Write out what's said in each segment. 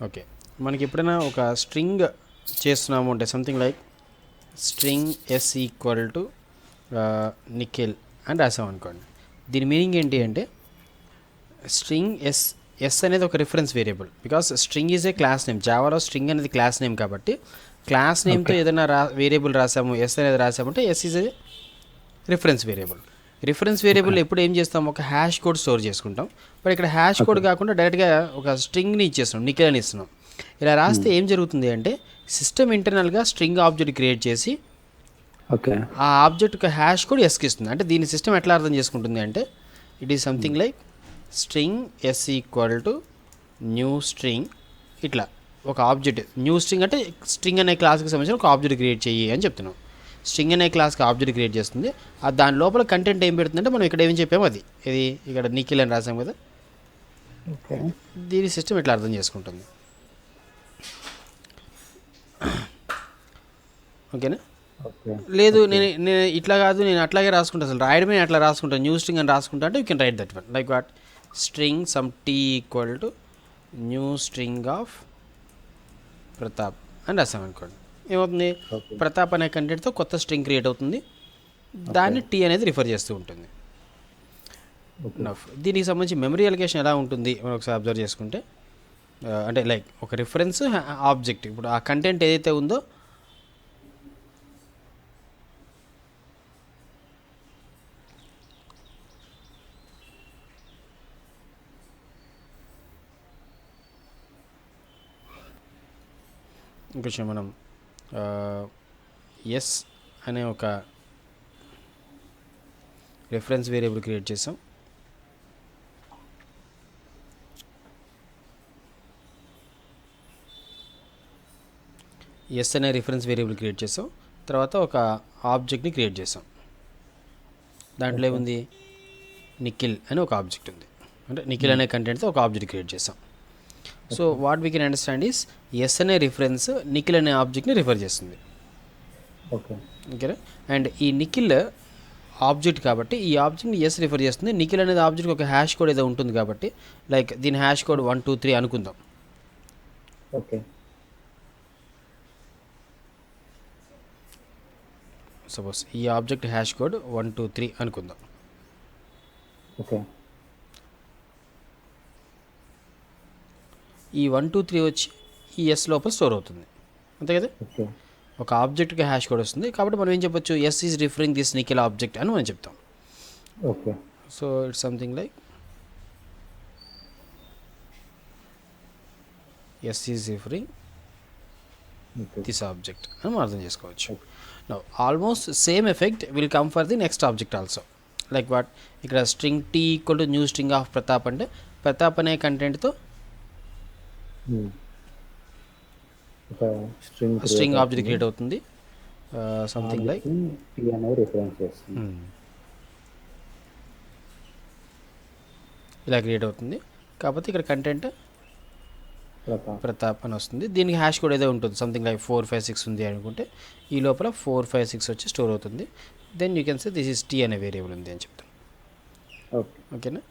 Okay. మనకి ఎప్పుడైనా ఒక స్ట్రింగ్ చేస్తున్నాము అంటే something like string S equal to Nikhil అని రాసాం అనుకోండి. దీని మీనింగ్ ఏంటి అంటే స్ట్రింగ్ ఎస్ అనేది ఒక reference variable. Because string is a class name. జావాలో స్ట్రింగ్ అనేది క్లాస్ నేమ్ కాబట్టి క్లాస్ నేమ్తో ఏదైనా వేరియబుల్ రాసాము, ఎస్ అనేది రాసామంటే S is a reference variable. Reference variable ఎప్పుడు ఏం చేస్తాం, ఒక హ్యాష్ కోడ్ స్టోర్ చేసుకుంటాం. బట్ ఇక్కడ హ్యాష్ కోడ్ కాకుండా డైరెక్ట్గా ఒక స్ట్రింగ్ని ఇచ్చేస్తున్నాం, నిఖిల్ అని ఇస్తున్నాం. ఇలా రాస్తే ఏం జరుగుతుంది అంటే సిస్టమ్ ఇంటర్నల్గా స్ట్రింగ్ ఆబ్జెక్ట్ క్రియేట్ చేసి ఆ ఆబ్జెక్ట్ ఒక హ్యాష్ కోడ్ ఎస్కి ఇస్తుంది. అంటే దీని సిస్టమ్ ఎట్లా అర్థం చేసుకుంటుంది అంటే it is something like string S equal to new string. ఇట్లా ఒక ఆబ్జెక్ట్ న్యూ స్ట్రింగ్ అంటే స్ట్రింగ్ అనే క్లాస్కి సంబంధించిన ఒక ఆబ్జెక్ట్ క్రియేట్ చెయ్యి అని చెప్తున్నాం. స్ట్రింగ్ అనే క్లాస్కి ఆబ్జెక్ట్ క్రియేట్ చేస్తుంది. దాని లోపల కంటెంట్ ఏం పెడుతుందంటే మనం ఇక్కడ ఏం చెప్పాము అది ఇది ఇక్కడ నిఖిల్ అని రాసాం కదా. దీని సిస్టమ్ ఇట్లా అర్థం చేసుకుంటుంది. ఓకేనా? లేదు నేను ఇట్లా కాదు, నేను అట్లాగే రాసుకుంటాను, అసలు రాయడమే అట్లా రాసుకుంటాను, న్యూ స్ట్రింగ్ అని రాసుకుంటా అంటే you can write that one like what string some T equal to new string of Pratap అని రాసాం అనుకోండి. ఏమవుతుంది, ప్రతాప్ అనే కంటెంట్తో కొత్త స్ట్రింగ్ క్రియేట్ అవుతుంది. దాన్ని టీ అనేది రిఫర్ చేస్తూ ఉంటుంది. దీనికి సంబంధించి మెమరీ అలొకేషన్ ఎలా ఉంటుంది మనం ఒకసారి అబ్జర్వ్ చేసుకుంటే, అంటే లైక్ ఒక రిఫరెన్స్ ఆబ్జెక్ట్, ఇప్పుడు ఆ కంటెంట్ ఏదైతే ఉందో ఇంకొంచెం మనం ఎస్ అనే ఒక రిఫరెన్స్ వేరియబుల్ క్రియేట్ చేసాం. ఎస్ అనే రిఫరెన్స్ వేరియబుల్ క్రియేట్ చేసాం. తర్వాత ఒక ఆబ్జెక్ట్ని క్రియేట్ చేసాం. దాంట్లో ఏముంది, నిఖిల్ అని ఒక ఆబ్జెక్ట్ ఉంది. అంటే నిఖిల్ అనే కంటెంట్తో ఒక ఆబ్జెక్ట్ క్రియేట్ చేసాం. So what we can understand is S అనే రిఫరెన్స్ నిఖిల్ అనే ఆబ్జెక్ట్ని రిఫర్ చేస్తుంది. ఓకేనా? అండ్ ఈ నిఖిల్ ఆబ్జెక్ట్ కాబట్టి ఈ ఆబ్జెక్ట్ని ఎస్ రిఫర్ చేస్తుంది. నిఖిల్ అనేది ఆబ్జెక్ట్ ఒక హ్యాష్ కోడ్ ఏదో ఉంటుంది కాబట్టి లైక్ దీని హ్యాష్ కోడ్ 1 2 3 అనుకుందాం. సపోజ్ ఈ ఆబ్జెక్ట్ హ్యాష్ కోడ్ 1 2 3 అనుకుందాం. ఈ 1 2 3 వచ్చి ఈ ఎస్ లోపల స్టోర్ అవుతుంది, అంతే కదా. ఒక ఆబ్జెక్ట్కి హ్యాష్ కోడ్ వస్తుంది కాబట్టి మనం ఏం చెప్పొచ్చు, S is referring this Nikhil object అని మనం చెప్తాం. So it's something like S is referring this object అని మనం అర్థం చేసుకోవచ్చు. Now almost same effect will come for the next object also. Like what, ఇక్కడ string T equal to new string of Pratap అంటే ప్రతాప్ అనే కంటెంట్తో స్ట్రింగ్ ఆబ్జెక్ట్ క్రియేట్ అవుతుంది. Something like ఇలా క్రియేట్ అవుతుంది. కాకపోతే ఇక్కడ కంటెంట్ ప్రతాప్ అని వస్తుంది. దీనికి హ్యాష్ కోడ్ ఏదో ఉంటుంది, సంథింగ్ లైక్ 4 5 6 ఉంది అనుకుంటే ఈ లోపల 4 5 6 వచ్చి స్టోర్ అవుతుంది. Then you can say this is T అనే వేరియబుల్ ఉంది అని చెప్తాను. ఓకేనా?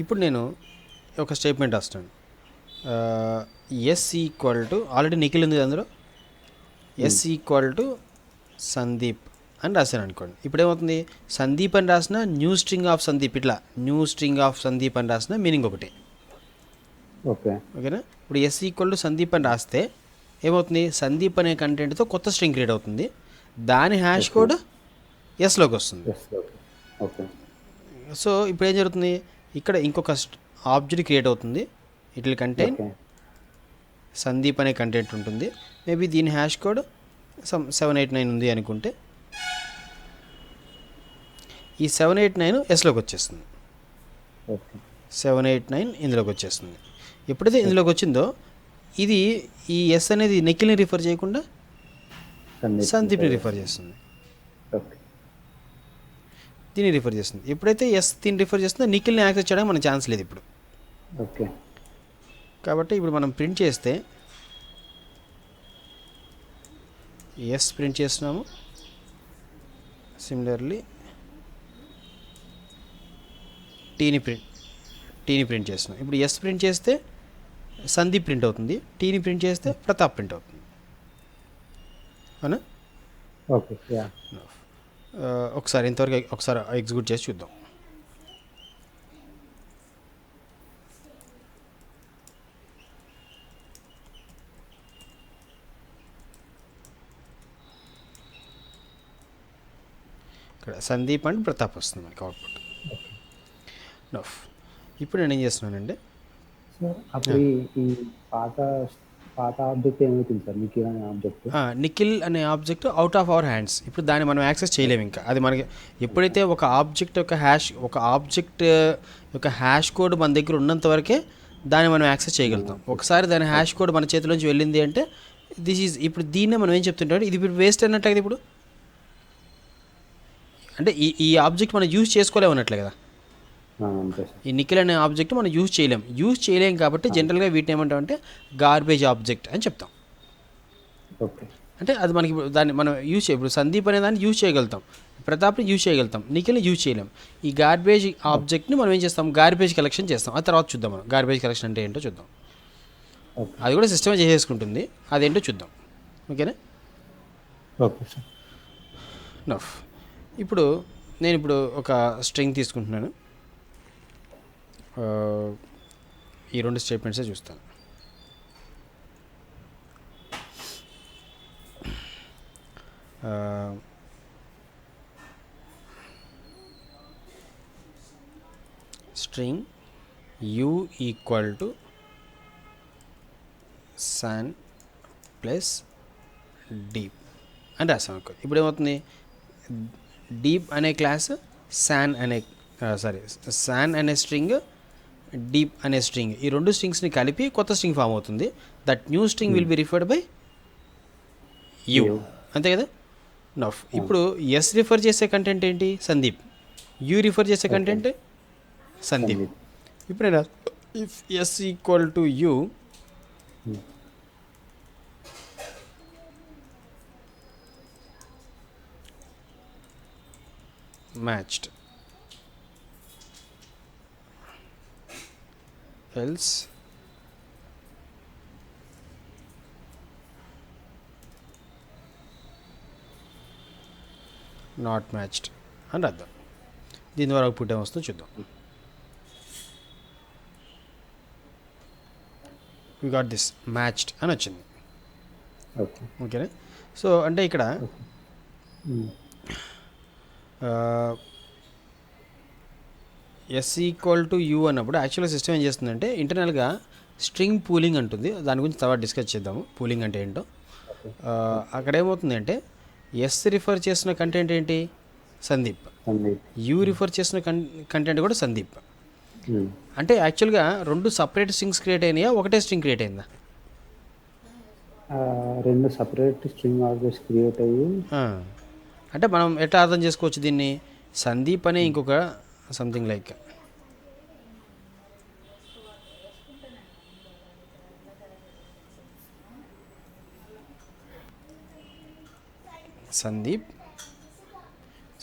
ఇప్పుడు నేను ఒక స్టేట్మెంట్ రాస్తాను. S equal to already Nikhil ఉంది అందులో, ఎస్ ఈక్వల్ టు సందీప్ అని రాశాను అనుకోండి. ఇప్పుడు ఏమవుతుంది, సందీప్ అని రాసిన న్యూ స్ట్రింగ్ ఆఫ్ సందీప్, ఇట్లా న్యూ స్ట్రింగ్ ఆఫ్ సందీప్ అని రాసిన మీనింగ్ ఒకటి. ఓకేనా? ఇప్పుడు ఎస్ ఈక్వల్ టు సందీప్ అని రాస్తే ఏమవుతుంది, సందీప్ అనే కంటెంట్తో కొత్త స్ట్రింగ్ క్రియేట్ అవుతుంది. దాని హ్యాష్ కోడ్ ఎస్లోకి వస్తుంది. సో ఇప్పుడు ఏం జరుగుతుంది, ఇక్కడ ఇంకొక ఆబ్జెక్ట్ క్రియేట్ అవుతుంది. ఇట్ విల్ కంటైన్ సందీప్ అనే కంటెంట్ ఉంటుంది. మేబీ దీని హ్యాష్ కోడ్ 789 ఉంది అనుకుంటే ఈ 789 ఎస్లోకి వచ్చేస్తుంది. 789 ఇందులోకి వచ్చేస్తుంది. ఎప్పుడైతే ఇందులోకి వచ్చిందో ఇది ఈ ఎస్ అనేది నిఖిల్ని రిఫర్ చేయకుండా సందీప్ని రిఫర్ చేస్తుంది. దీన్ని రిఫర్ చేస్తుంది. ఎప్పుడైతే ఎస్ దీన్ని రిఫర్ చేస్తుందో నిఖిల్ని యాక్సెస్ చేయడానికి మనకు ఛాన్స్ లేదు ఇప్పుడు. కాబట్టి ఇప్పుడు మనం ప్రింట్ చేస్తే ఎస్ ప్రింట్ చేస్తున్నాము, సిమిలర్లీ టీని ప్రింట్ చేస్తున్నాం. ఇప్పుడు ఎస్ ప్రింట్ చేస్తే సందీప్ ప్రింట్ అవుతుంది, టీని ప్రింట్ చేస్తే ప్రతాప్ ప్రింట్ అవుతుంది. అవునా? ఓకే. యా. ఒకసారి ఇంతవరకు ఒకసారి ఎగ్జిక్యూట్ చేసి చూద్దాం. ఇక్కడ సందీప్ అండ్ ప్రతాప్ వస్తుంది మనకి అవుట్పుట్. నఫ్. ఇప్పుడు నేను ఏం చేస్తున్నానంటే సార్ అప్పుడు ఈ పాత పాత ఆబ్జెక్ట్ ఏమవుతుంది సార్, నిఖిల్ అనే ఆబ్జెక్ట్? నిఖిల్ అనే object out of our hands. ఇప్పుడు దాన్ని మనం యాక్సెస్ చేయలేము ఇంకా. అది మనకి ఎప్పుడైతే ఒక ఆబ్జెక్ట్ యొక్క హ్యాష్ కోడ్ మన దగ్గర ఉన్నంత వరకే దాన్ని మనం యాక్సెస్ చేయగలుగుతాం. ఒకసారి దాని హ్యాష్ కోడ్ మన చేతిలోంచి వెళ్ళింది అంటే ఇప్పుడు దీన్నే మనం ఏం చెప్తుంటాం, ఇది ఇప్పుడు వేస్ట్ అన్నట్లయితే ఇప్పుడు అంటే ఈ ఆబ్జెక్ట్ మనం యూజ్ చేసుకోలేమన్నట్లే కదా. ఈ నిఖిల్ అనే ఆబ్జెక్ట్ మనం యూజ్ చేయలేం కాబట్టి జనరల్గా వీటిని ఏమంటామంటే గార్బేజ్ ఆబ్జెక్ట్ అని చెప్తాం. అంటే అది మనకి దాన్ని మనం ఇప్పుడు సందీప్ అనే దాన్ని యూజ్ చేయగలుగుతాం, ప్రతాప్ని యూజ్ చేయగలుగుతాం, నిఖిల్ని యూజ్ చేయలేం. ఈ గార్బేజ్ ఆబ్జెక్ట్ని మనం ఏం చేస్తాం, గార్బేజ్ కలెక్షన్ చేస్తాం. ఆ తర్వాత చూద్దాం మనం గార్బేజ్ కలెక్షన్ అంటే ఏంటో చూద్దాం. అది కూడా సిస్టమే చేసేసుకుంటుంది, అదేంటో చూద్దాం. ఓకేనా? Okay sir. నఫ్. ఇప్పుడు నేను ఒక స్ట్రింగ్ తీసుకుంటున్నాను, ఈ రెండు స్టేట్మెంట్సే చూస్తాను. String U equal to San plus Deep అని రాసాం. ఇప్పుడు ఏమవుతుంది, డీప్ అనే క్లాస్ శాన్ అనే స్ట్రింగ్, డీప్ అనే స్ట్రింగ్, ఈ రెండు స్ట్రింగ్స్ని కలిపి కొత్త స్ట్రింగ్ ఫామ్ అవుతుంది. That new string will be referred by U. అంతే కదా? నఫ్. ఇప్పుడు ఎస్ రిఫర్ చేసే కంటెంట్ ఏంటి, సందీప్. యూ రిఫర్ చేసే కంటెంట్ సందీప్. ఇప్పుడు నేను if yes equal to U matched, else not matched అని రాద్దాం. దీని ద్వారా అవుట్పుట్ ఏమొస్తుందో చూద్దాం. we got this matched అని వచ్చింది. ఓకేనా? సో అంటే ఇక్కడ ఎస్ ఈక్వల్ టు యూ అన్నప్పుడు యాక్చువల్గా సిస్టమ్ ఏం చేస్తుందంటే ఇంటర్నల్గా స్ట్రింగ్ పూలింగ్ అంటుంది. దాని గురించి తర్వాత డిస్కస్ చేద్దాము, పూలింగ్ అంటే ఏంటో. అక్కడ ఏమవుతుంది అంటే ఎస్ రిఫర్ చేసిన కంటెంట్ ఏంటి, సందీప్. యూ రిఫర్ చేసిన కంటెంట్ కూడా సందీప్. అంటే యాక్చువల్గా రెండు సపరేట్ స్ట్రింగ్స్ క్రియేట్ అయినాయా, ఒకటే స్ట్రింగ్ క్రియేట్ అయిందా? రెండు సపరేట్ స్ట్రింగ్ ఆబ్జెక్ట్స్ క్రియేట్ అయ్యి. అంటే మనం ఎట్లా అర్థం చేసుకోవచ్చు దీన్ని, సందీప్ అనే ఇంకొక సంథింగ్ లైక్ సందీప్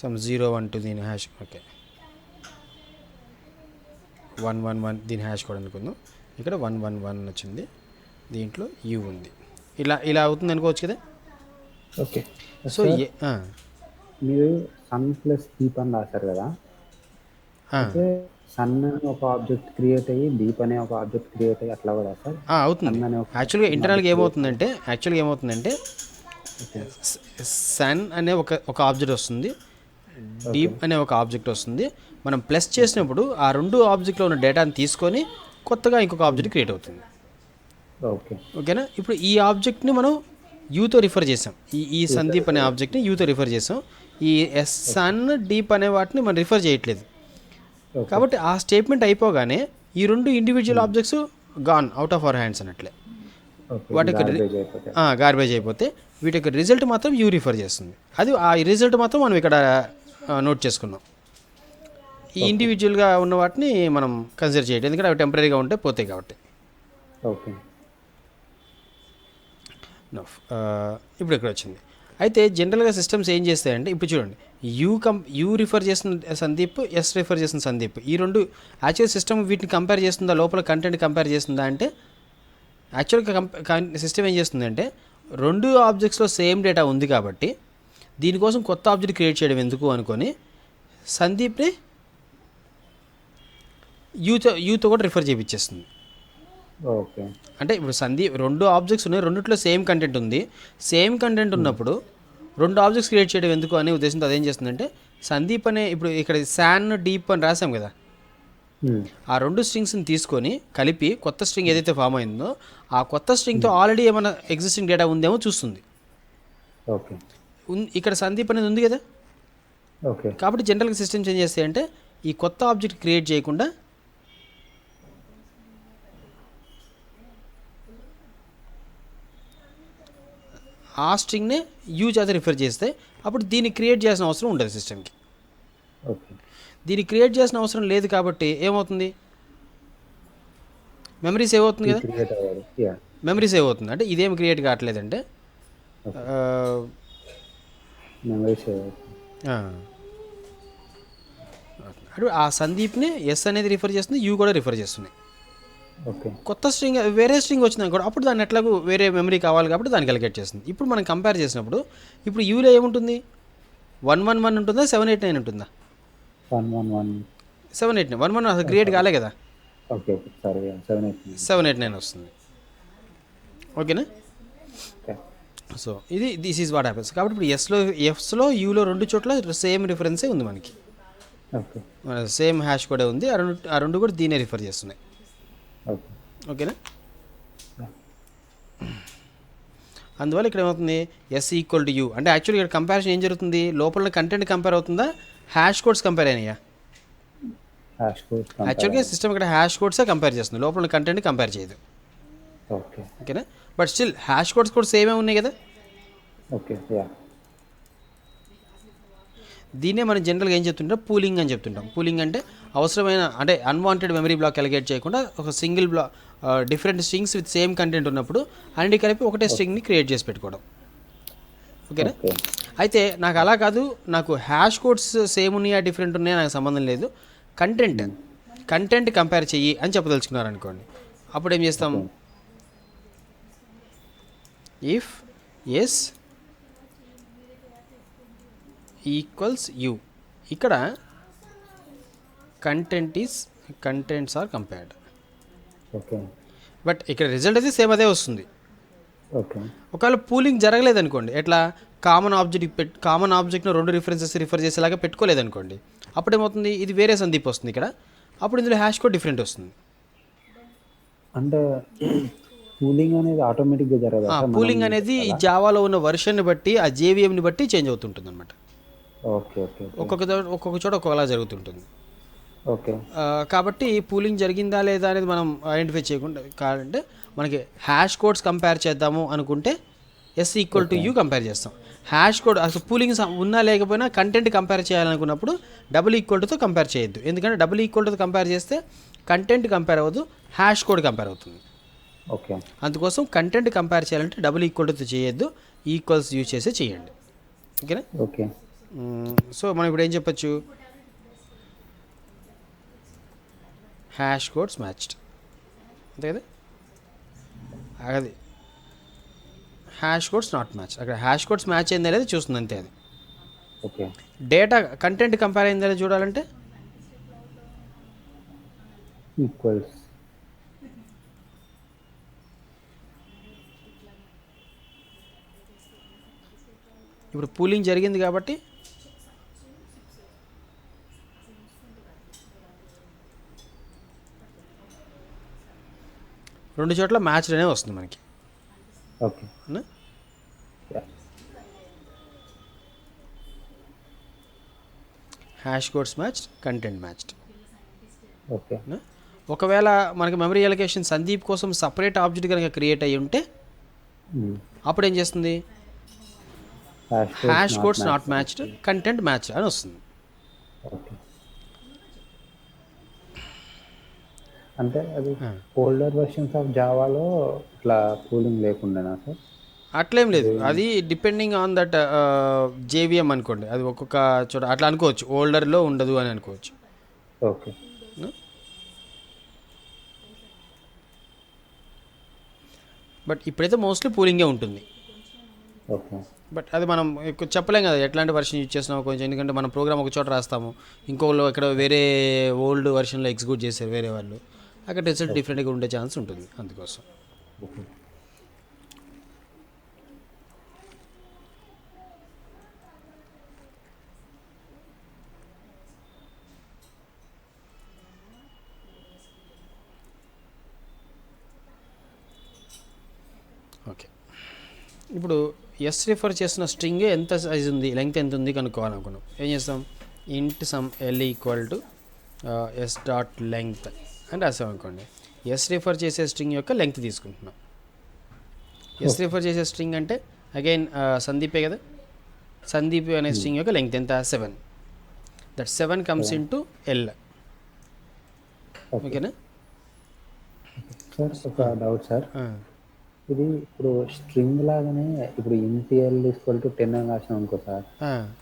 సమ్ 012 దీని హ్యాష్, ఓకే 111 దీని హ్యాష్ కూడా అనుకుందాం. ఇక్కడ 111 వచ్చింది, దీంట్లో యూ ఉంది. ఇలా అవుతుంది అనుకోవచ్చు కదా. ఓకే. సో మీరు సన్ ప్లస్ డీప్ అని రాశారు కదా, అయితే సన్ అనే ఒక ఆబ్జెక్ట్ క్రియేట్ అయ్యి డీప్ అనే ఒక ఆబ్జెక్ట్ క్రియేట్ అయ్యి అట్లా కూడా సార్ అవుతుంది. యాక్చువల్గా ఇంటర్నల్గా ఏమవుతుందంటే సన్ అనే ఒక ఆబ్జెక్ట్ వస్తుంది, డీప్ అనే ఒక ఆబ్జెక్ట్ వస్తుంది. మనం ప్లస్ చేసినప్పుడు ఆ రెండు ఆబ్జెక్ట్లో ఉన్న డేటాని తీసుకొని కొత్తగా ఇంకొక ఆబ్జెక్ట్ క్రియేట్ అవుతుంది. ఓకేనా? ఇప్పుడు ఈ ఆబ్జెక్ట్ని మనం యూతో రిఫర్ చేసాం, ఈ సందీప్ అనే ఆబ్జెక్ట్ని యూతో రిఫర్ చేసాం. ఈ సన్ డీప్ అనే వాటిని మనం రిఫర్ చేయట్లేదు. కాబట్టి ఆ స్టేట్మెంట్ అయిపోగానే ఈ రెండు individual objects gone out of our hands అన్నట్లే. వాటి యొక్క గార్బేజ్ అయిపోతే వీటి యొక్క రిజల్ట్ మాత్రం యూ రిఫర్ చేస్తుంది. అది ఆ రిజల్ట్ మాత్రం మనం ఇక్కడ నోట్ చేసుకున్నాం. ఈ ఇండివిజువల్గా ఉన్న వాటిని మనం కన్సిడర్ చేయడం, ఎందుకంటే అవి టెంపరీగా ఉంటే పోతాయి కాబట్టి. ఓకే. నో ఇప్పుడు ఇక్కడ వచ్చింది. అయితే జనరల్గా సిస్టమ్స్ ఏం చేస్తాయంటే ఇప్పుడు చూడండి, యూ రిఫర్ చేసిన సందీప్, ఎస్ రిఫర్ చేసిన సందీప్, ఈ రెండు యాక్చువల్ సిస్టమ్ వీటిని కంపేర్ చేస్తుందా, లోపల కంటెంట్ కంపేర్ చేస్తుందా అంటే యాక్చువల్గా సిస్టమ్ ఏం చేస్తుందంటే రెండు ఆబ్జెక్ట్స్లో సేమ్ డేటా ఉంది కాబట్టి దీనికోసం కొత్త ఆబ్జెక్ట్ క్రియేట్ చేయడం ఎందుకు అనుకొని సందీప్ని యూతో కూడా రిఫర్ చేయించేస్తుంది. ఓకే. అంటే ఇప్పుడు రెండు ఆబ్జెక్ట్స్ ఉన్నాయి, రెండిట్లో సేమ్ కంటెంట్ ఉంది. సేమ్ కంటెంట్ ఉన్నప్పుడు రెండు ఆబ్జెక్ట్స్ క్రియేట్ చేయడం ఎందుకు అనే ఉద్దేశంతో అదేం చేస్తుందంటే సందీప్ అనే ఇప్పుడు ఇక్కడ శాన్ డీప్ అని రాసాం కదా, ఆ రెండు స్ట్రింగ్స్ని తీసుకొని కలిపి కొత్త స్ట్రింగ్ ఏదైతే ఫామ్ అయిందో ఆ కొత్త స్ట్రింగ్తో ఆల్రెడీ ఏమైనా ఎగ్జిస్టింగ్ డేటా ఉందేమో చూస్తుంది. ఓకే. ఇక్కడ సందీప్ అనేది ఉంది కదా, ఓకే. కాబట్టి జనరల్గా సిస్టమ్స్ ఏం చేస్తాయంటే ఈ కొత్త ఆబ్జెక్ట్ క్రియేట్ చేయకుండా ఆ స్ట్రింగ్నే యూజ్ చేత రిఫర్ చేస్తే అప్పుడు దీన్ని క్రియేట్ చేయాల్సిన అవసరం ఉండదు సిస్టమ్కి. ఓకే. దీన్ని క్రియేట్ చేయాల్సిన అవసరం లేదు కాబట్టి ఏమవుతుంది, మెమరీ సేవ్ అవుతుంది కదా, క్రియేట్ అవ్వదు. యా. మెమరీ సేవ్ అవుతుంది. అంటే ఇదేం క్రియేట్ కావట్లేదంటే మెమరీ సేవ్ అవుతుంది. అప్పుడు ఆ సందీప్ని ఎస్ అనేది రిఫర్ చేస్తుంది, యూ కూడా రిఫర్ చేస్తుంది. ఓకే. కొత్త స్ట్రింగ్ వేరే స్ట్రింగ్ వచ్చింది కూడా అప్పుడు దాన్ని ఎట్లాగో వేరే మెమరీ కావాలి కాబట్టి దానికి అలొకేట్ చేస్తుంది. ఇప్పుడు మనం కంపేర్ చేసినప్పుడు ఇప్పుడు యూలో ఏముంటుంది, 111 ఉంటుందా 789 ఉంటుందా? 111 789 111 అసలు క్రియేట్ కాలే కదా. ఓకే. సారీ, 789 వస్తుంది. ఓకేనా? Okay. So this is what happens. కాబట్టి ఇప్పుడు ఎఫ్స్లో యూలో రెండు చోట్ల సేమ్ రిఫరెన్సే ఉంది మనకి, ఓకే. సేమ్ హ్యాష్ కూడా ఉంది. ఆ రెండు కూడా దీనే రిఫర్ చేస్తున్నాయి. ఓకే. ఓకేనా? అందువల్ల ఇక్కడ ఏమవుతుంది, ఎస్ ఈక్వల్ టు యూ అంటే యాక్చువల్గా ఇక్కడ కంపారిజన్ ఏం జరుగుతుంది, లోపల కంటెంట్ కంపేర్ అవుతుందా, హ్యాష్ కోడ్స్ కంపేర్ అయినాయా? యాక్చువల్గా సిస్టమ్ ఇక్కడ హ్యాష్ కోడ్సే కంపేర్ చేస్తుంది, లోపల కంటెంట్ కంపేర్ చేయదు. ఓకే. ఓకేనా? బట్ స్టిల్ హ్యాష్ కోడ్స్ కూడా సేమే ఉన్నాయి కదా. ఓకే. యా. దీన్నే మనం జనరల్గా ఏం చెప్తుంటాం, పూలింగ్ అని చెప్తుంటాం. పూలింగ్ అంటే అవసరమైన అంటే అన్వాంటెడ్ మెమరీ బ్లాక్ అలొకేట్ చేయకుండా ఒక single different strings with same content ఉన్నప్పుడు అన్ని కలిపి ఒకటే స్ట్రింగ్ని క్రియేట్ చేసి పెట్టుకోవడం. ఓకేనా? అయితే నాకు అలా కాదు, నాకు హ్యాష్ కోడ్స్ సేమ్ ఉన్నాయా డిఫరెంట్ ఉన్నాయా నాకు సంబంధం లేదు, కంటెంట్ కంపేర్ చెయ్యి అని చెప్పదలుచుకున్నారు అనుకోండి. అప్పుడు ఏం చేస్తాం, ఇఫ్ ఎస్ ఈక్వల్స్ యూ, ఇక్కడ contents are compared. Okay. But ఇక్కడ రిజల్ట్ అయితే సేమ్ అదే వస్తుంది. ఓకే. ఒకవేళ పూలింగ్ జరగలేదనుకోండి, ఎట్లా కామన్ ఆబ్జెక్ట్ను రెండు రిఫరెన్సెస్ రిఫర్ చేసేలాగా పెట్టుకోలేదనుకోండి, అప్పుడు ఏమవుతుంది, ఇది వేరే సందీప్ వస్తుంది ఇక్కడ, అప్పుడు ఇందులో హ్యాష్ కోడ్ డిఫరెంట్ వస్తుంది. అంటే పూలింగ్ అనేది ఆటోమేటిక్గా జరగదు. పూలింగ్ అనేది ఈ జావాలో ఉన్న వర్షన్ని బట్టి ఆ జేవిఎంని బట్టి చేంజ్ అవుతుంటుంది అనమాట. ఓకే. ఓకే. ఒక్కొక్క చోట ఒక్కొక్కలా జరుగుతుంటుంది. ఓకే. కాబట్టి పూలింగ్ జరిగిందా లేదా అనేది మనం ఐడెంటిఫై చేయకుండా కావాలంటే మనకి హ్యాష్ కోడ్స్ కంపేర్ చేద్దాము అనుకుంటే S equal to U compare చేస్తాం. హ్యాష్ కోడ్ అసలు పూలింగ్ ఉన్నా లేకపోయినా కంటెంట్ కంపేర్ చేయాలనుకున్నప్పుడు డబుల్ ఈక్వల్ టుతో కంపేర్ చేయొద్దు. ఎందుకంటే డబుల్ ఈక్వల్ టుతో కంపేర్ చేస్తే కంటెంట్ కంపేర్ అవ్వదు, హ్యాష్ కోడ్ కంపేర్ అవుతుంది. ఓకే. అందుకోసం కంటెంట్ కంపేర్ చేయాలంటే డబుల్ ఈక్వల్ టుతో చేయొద్దు, ఈక్వల్స్ యూజ్ చేసి చేయండి. ఓకేనా? ఓకే. సో మనం ఇప్పుడు ఏం చెప్పచ్చు, హ్యాష్ కోడ్స్ మ్యాచ్డ్ అంతే కదా, అది హ్యాష్ కోడ్స్ నాట్ మ్యాచ్. అక్కడ హ్యాష్ కోడ్స్ మ్యాచ్ అయింది అనేది చూస్తుంది అంతే. అది ఓకే. డేటా కంటెంట్ కంపేర్ అయింది అనేది చూడాలంటే ఈక్వల్స్. ఇప్పుడు పూలింగ్ జరిగింది కాబట్టి రెండు చోట్ల మ్యాచ్ అనే వస్తుంది మనకి. Okay. Hash codes matched, content matched. Okay. ఒకవేళ మనకి మెమరీ అలొకేషన్ సందీప్ కోసం సపరేట్ ఆబ్జెక్ట్ కనుక క్రియేట్ అయ్యి ఉంటే అప్పుడు ఏం చేస్తుంది, hash codes not matched, content match అని వస్తుంది. ఓకే. అంటే అది ఓల్డర్ వెర్షన్స్ ఆఫ్ జావాలో ఇట్లా కూలింగ్ లేకుండానా సార్? అట్లేం లేదు, అది డిపెండింగ్ ఆన్ దట్ జేవిఎం అనుకోండి, అది ఒక్కొక్క చోట అట్లా అనుకోవచ్చు, ఓల్డర్లో ఉండదు అని అనుకోవచ్చు. ఓకే. బట్ ఇప్పుడైతే మోస్ట్లీ కూలింగే ఉంటుంది. ఓకే. బట్ అది మనం ఎక్కువ చెప్పలేం కదా ఎట్లాంటి వర్షన్ యూజ్ చేస్తున్నామో కొంచెం, ఎందుకంటే మనం ప్రోగ్రామ్ ఒక చోట రాస్తాము, ఇంకోళ్ళు ఎక్కడ వేరే ఓల్డ్ వర్షన్లో ఎగ్జిక్యూట్ చేశారు వేరే వాళ్ళు, అక్కడ రిజల్ట్ డిఫరెంట్గా ఉండే ఛాన్స్ ఉంటుంది అందుకోసం. ఓకే. ఓకే, ఇప్పుడు ఎస్ రిఫర్ చేసిన స్ట్రింగ్ ఎంత సైజ్ ఉంది, లెంగ్త్ ఎంత ఉంది కనుక్కోవాలనుకున్నాం. ఏం చేస్తాం, ఇంట్ some L equal to S dot length అని రాసాం అనుకోండి. ఎస్ రిఫర్ చేసే స్ట్రింగ్ యొక్క లెంగ్త్ తీసుకుంటున్నాం. ఎస్ రిఫర్ చేసే స్ట్రింగ్ అంటే అగైన్ సందీపే కదా, సందీప్ అనే స్ట్రింగ్ యొక్క లెంగ్త్ ఎంత, 7. That 7 comes in to L. ఓకేనా సార్? ఒక డౌట్ సార్, ఇది ఇప్పుడు స్ట్రింగ్ లాగానే ఇప్పుడు ఇంటిఎల్ ఈక్వల్ టు 10 అని రాసినాం అనుకో సార్,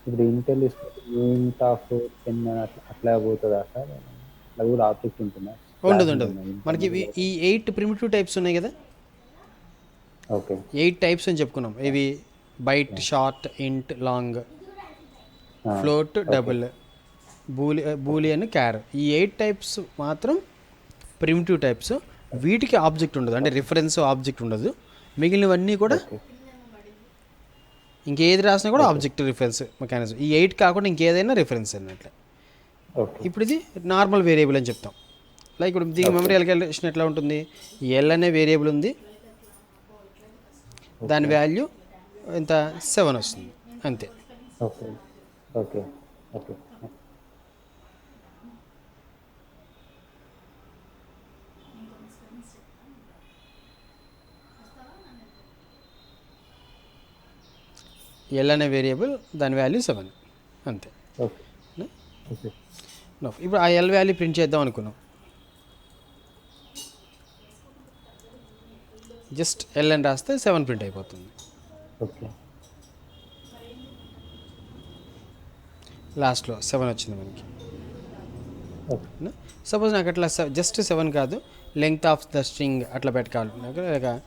ఇప్పుడు ఇంటిఎల్ ఈక్వల్ టు ఇంట్ ఆఫ్ 10 అట్లా పోతుందా సార్? అట్లా కూడా ఆబ్జెక్ట్ ఉంటుందా? ఉండదు. మనకి ఈ 8 ప్రిమిటివ్ టైప్స్ ఉన్నాయి కదా. ఓకే. 8 టైప్స్ అని చెప్పుకున్నాం. ఇవి బైట్, షార్ట్, ఇంట్, లాంగ్, ఫ్లోట్, డబుల్, బూలియన్, క్యార్. ఈ 8 టైప్స్ మాత్రం ప్రిమిటివ్ టైప్స్. వీటికి ఆబ్జెక్ట్ ఉండదు, అంటే రిఫరెన్స్ ఆబ్జెక్ట్ ఉండదు. మిగిలినవన్నీ కూడా ఇంకేది రాసినా కూడా ఆబ్జెక్ట్ రిఫరెన్స్ మెకానిజం. ఈ 8 కాకుండా ఇంకేదైనా రిఫరెన్స్ అన్నట్లే. ఇప్పుడు ఇది నార్మల్ వేరియబుల్ అని చెప్తాం. లైక్ ఇప్పుడు దీనికి మెమరీ అలొకేషన్ ఎట్లా ఉంటుంది, ఎల్ అనే వేరియబుల్ ఉంది, దాని వాల్యూ ఎంత 7 వస్తుంది అంతే. ఓకే. ఓకే. ఓకే. ఎల్ అనే వేరియబుల్, దాని వాల్యూ 7 అంతే. ఇప్పుడు ఆ ఎల్ వాల్యూ ప్రింట్ చేద్దాం అనుకున్నాం. జస్ట్ ఎల్ అని రాస్తే 7 ప్రింట్ అయిపోతుంది. ఓకే. లాస్ట్లో 7 వచ్చింది మనకి. సపోజ్ నాకు అట్లా జస్ట్ 7 కాదు, లెంగ్త్ ఆఫ్ ద స్ట్రింగ్ అట్లా పెట్టుకోవాలి. లేక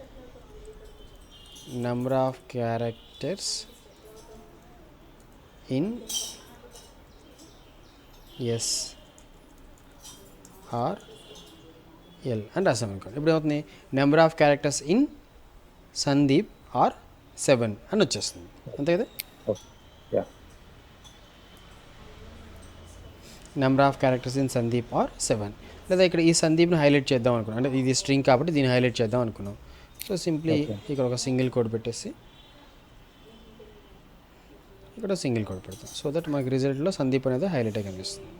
number of characters in S are L అని రాసాం అనుకోండి. ఇప్పుడు ఏమవుతుంది, number of characters in Sandeep are 7 అని వచ్చేస్తుంది, అంతే కదా. Number of characters in Sandeep are 7. లేదా ఇక్కడ ఈ సందీప్ని హైలైట్ చేద్దాం అనుకున్నాం, అంటే ఇది స్ట్రింగ్ కాబట్టి దీన్ని హైలైట్ చేద్దాం అనుకున్నాం. సో సింప్లీ ఇక్కడ ఒక సింగిల్ కోడ్ పెట్టేసి ఇక్కడ సింగిల్ కోడ్ పెడతాం, సో దట్ మనకి రిజల్ట్లో సందీప్ అనేది హైలైట్ అయి కనిపిస్తుంది.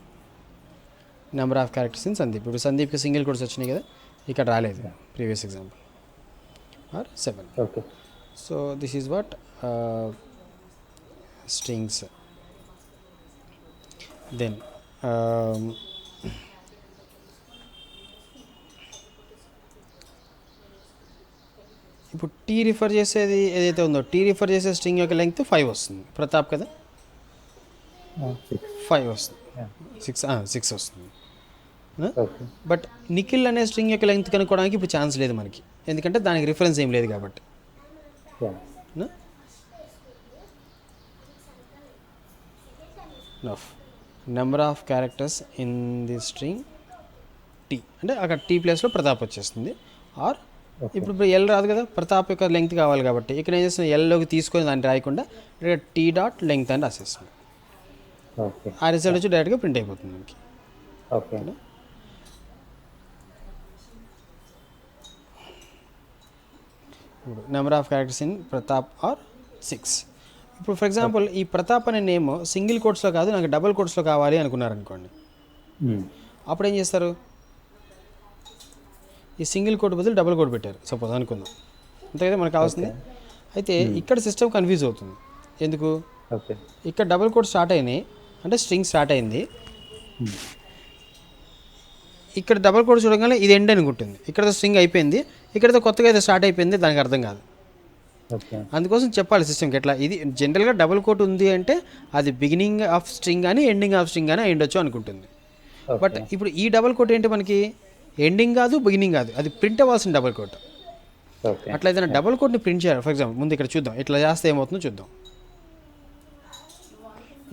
Number of characters in Sandeep, ఇప్పుడు సందీప్కి సింగిల్ కోడ్స్ వచ్చినాయి కదా, ఇక్కడ రాలేదు previous example, are 7. Okay. So this is what strings. Then ఇప్పుడు టీ రిఫర్ చేసేది ఏదైతే ఉందో, టీ రిఫర్ చేసే స్ట్రింగ్ యొక్క లెంగ్త్ 5 వస్తుంది. ప్రతాప్ కదా, 5 వస్తుంది, 6 వస్తుంది. బట్ నిఖిల్ అనే స్ట్రింగ్ యొక్క లెంగ్త్ కనుక్కోవడానికి ఇప్పుడు ఛాన్స్ లేదు మనకి, ఎందుకంటే దానికి రిఫరెన్స్ ఏం లేదు కాబట్టి. Number of characters in the string T, అంటే అక్కడ టీ ప్లేస్లో ప్రతాప్ వచ్చేస్తుంది. ఆర్ ఇప్పుడు ఎల్ రాదు కదా, ప్రతాప్ యొక్క లెంగ్త్ కావాలి కాబట్టి ఇక్కడ ఏం చేస్తుంది, ఎల్లోకి తీసుకొని దాన్ని రాయకుండా డైరెక్ట్ టీ డాట్ లెంగ్త్ అని రాసేస్తుంది. ఆ రిజల్ట్ వచ్చి డైరెక్ట్గా ప్రింట్ అయిపోతుంది మనకి. ఓకే. ఇప్పుడు number of characters in Pratap are 6. ఇప్పుడు ఫర్ ఎగ్జాంపుల్ ఈ ప్రతాప్ అనే నేమ్ సింగిల్ కోట్స్లో కాదు, నాకు డబుల్ కోట్స్లో కావాలి అనుకున్నారనుకోండి, అప్పుడు ఏం చేస్తారు, ఈ సింగిల్ కోడ్ బదులు డబుల్ కోడ్ పెట్టారు సపోజ్ అనుకుందాం, అంతే కదా మనకు కావాల్సింది. అయితే ఇక్కడ సిస్టమ్ కన్ఫ్యూజ్ అవుతుంది. ఎందుకు, ఇక్కడ డబుల్ కోడ్ స్టార్ట్ అయినాయి అంటే స్ట్రింగ్ స్టార్ట్ అయింది, ఇక్కడ డబల్ కోట్ చూడగానే ఇది ఎండ్ అనుకుంటుంది, ఇక్కడతో స్ట్రింగ్ అయిపోయింది, ఇక్కడతో కొత్తగా అయితే స్టార్ట్ అయిపోయింది, దానికి అర్థం కాదు. ఓకే అందుకోసం చెప్పాలి సిస్టమ్కి ఎట్లా. ఇది జనరల్గా డబుల్ కోట్ ఉంది అంటే అది బిగినింగ్ ఆఫ్ స్ట్రింగ్ కానీ ఎండింగ్ ఆఫ్ స్ట్రింగ్ కానీ అయ్యుండొచ్చు అనుకుంటుంది. బట్ ఇప్పుడు ఈ డబుల్ కోట్ ఏంటి, మనకి ఎండింగ్ కాదు బిగినింగ్ కాదు, అది ప్రింట్ అవ్వాల్సిన డబుల్ కోట్. ఓకే అట్లా ఏదైనా డబుల్ కోట్ని ప్రింట్ చేయాలి. ఫర్ ఎగ్జాంపుల్ ముందు ఇక్కడ చూద్దాం, ఇట్లా చేస్తే ఏమవుతుందో చూద్దాం.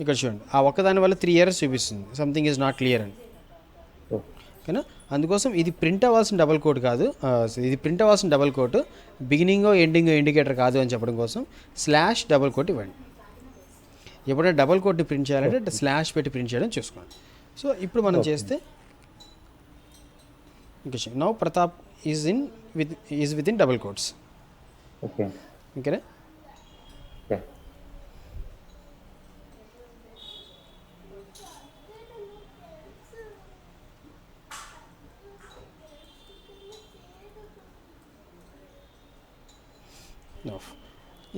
ఇక్కడ చూడండి, ఆ ఒక్కదాని వల్ల 3 ఇయర్స్ చూపిస్తుంది, సంథింగ్ ఈజ్ నాట్ క్లియర్ అని. ఓకేనా, అందుకోసం ఇది ప్రింట్ అవ్వాల్సిన డబుల్ కోట్ కాదు, ఇది ప్రింట్ అవ్వాల్సిన డబుల్ కోట్ బిగినింగో ఎండింగో ఇండికేటర్ కాదు అని చెప్పడం కోసం స్లాష్ డబుల్ కోట్ ఇవ్వండి. ఎప్పుడైనా డబుల్ కోట్ని ప్రింట్ చేయాలంటే స్లాష్ పెట్టి ప్రింట్ చేయడం చూసుకోండి. సో ఇప్పుడు మనం చేస్తే ఇంకా now Pratap is within double quotes. Okay ఓకేనా, ఓకే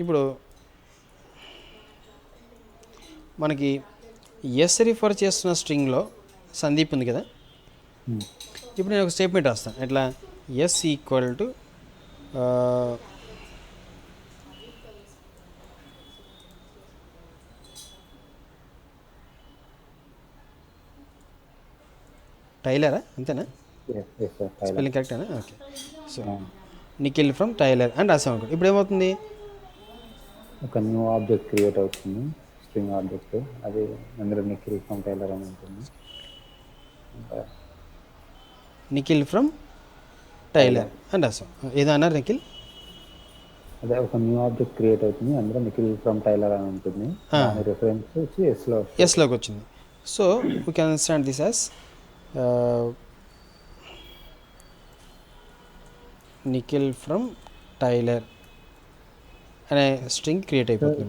ఇప్పుడు మనకి ఎస్ రిఫర్ చేస్తున్న స్ట్రింగ్లో సందీప్ ఉంది కదా. ఇప్పుడు నేను ఒక స్టేట్మెంట్ రాస్తాను, ఎట్లా ఎస్ ఈక్వల్ టు టైలరా, అంతేనా? స్పెల్లింగ్ కరెక్టేనా? Okay. So Nikhil from tailor and రాసాం అనుకోండి. ఇప్పుడు ఏమవుతుంది, ఒక న్యూ ఆబ్జెక్ట్ క్రియేట్ అవుతుంది, స్ట్రింగ్ ఆబ్జెక్ట్, అది అందులో నిఖిల్ ఫ్రమ్ టైలర్ అని ఉంటుంది. నిఖిల్ ఫ్రమ్ టైలర్ అని రాసాం. ఏదన్నారు నిఖిల్? అదే ఒక న్యూ ఆబ్జెక్ట్ క్రియేట్ అవుతుంది, అందులో నిఖిల్ ఫ్రమ్ టైలర్ అని ఉంటుంది, దాని రిఫరెన్స్ వచ్చి ఎస్లోకి వచ్చింది. So we can understand this as Nikhil from tailor అనే స్ట్రింగ్ క్రియేట్ అయిపోతుంది.